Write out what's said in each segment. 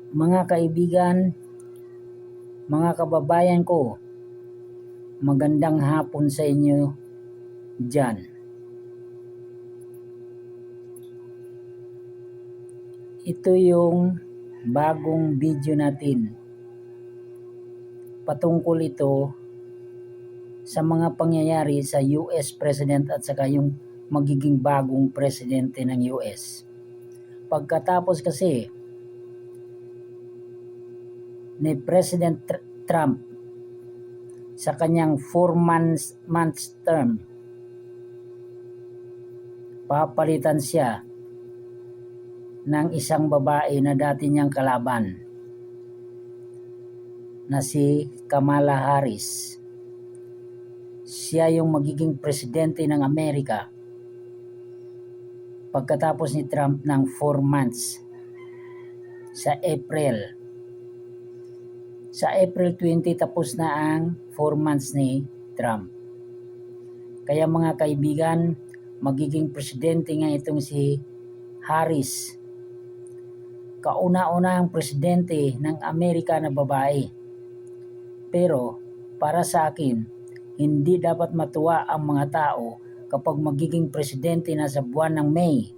Mga kaibigan, mga kababayan ko, magandang hapon sa inyo dyan. Ito yung bagong video natin. Patungkol ito sa mga pangyayari sa US President at saka yung magiging bagong presidente ng US. Pagkatapos kasi ni President Trump sa kanyang 4 months term, papalitan siya ng isang babae na dati niyang kalaban na si Kamala Harris. Siya yung magiging presidente ng Amerika pagkatapos ni Trump ng 4 months sa April. Sa April 20 tapos na ang 4 months ni Trump. Kaya mga kaibigan, magiging presidente nga itong si Harris. Kauna-unahang presidente ng Amerika na babae. Pero para sa akin, hindi dapat matuwa ang mga tao kapag magiging presidente na sa buwan ng May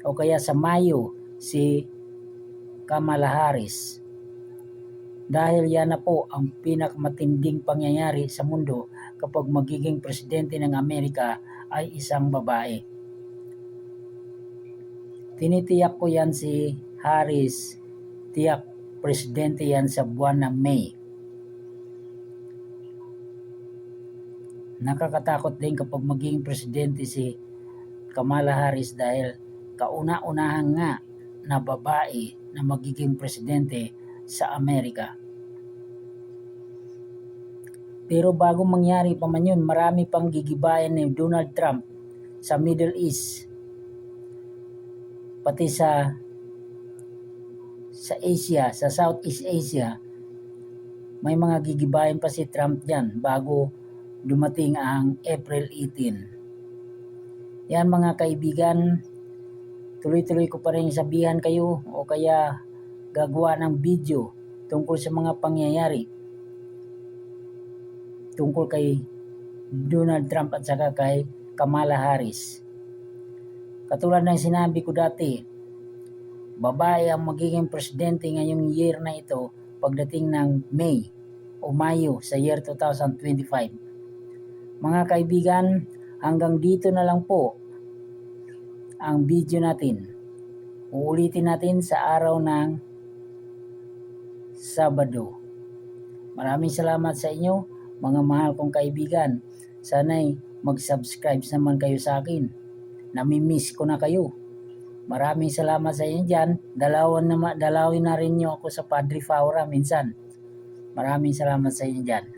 o kaya sa Mayo si Kamala Harris. Dahil yan na po ang pinakamatinding pangyayari sa mundo kapag magiging presidente ng Amerika ay isang babae. Tinitiyak ko yan si Harris, tiyak presidente yan sa buwan ng May. Nakakatakot din kapag magiging presidente si Kamala Harris dahil kauna-unahan nga na babae na magiging presidente sa Amerika. Pero bago mangyari pa man yun, marami pang gigibayan ni Donald Trump sa Middle East, pati sa Asia, sa Southeast Asia. May mga gigibayan pa si Trump dyan bago dumating ang April 18. Yan mga kaibigan, tuloy-tuloy ko pa rin sabihan kayo o kaya gagawa ng video tungkol sa mga pangyayari tungkol kay Donald Trump at saka kay Kamala Harris. Katulad ng sinabi ko dati, babae ang magiging presidente ngayong year na ito pagdating ng May o Mayo sa year 2025. Mga kaibigan, hanggang dito na lang po ang video natin. Uulitin natin sa araw ng Sabado. Maraming salamat sa inyo, mga mahal kong kaibigan. Sana'y mag-subscribe naman kayo sa akin. Namimiss ko na kayo. Maraming salamat sa inyo dyan. Dalawin na rin nyo ako sa Padre Faura minsan. Maraming salamat sa inyo dyan.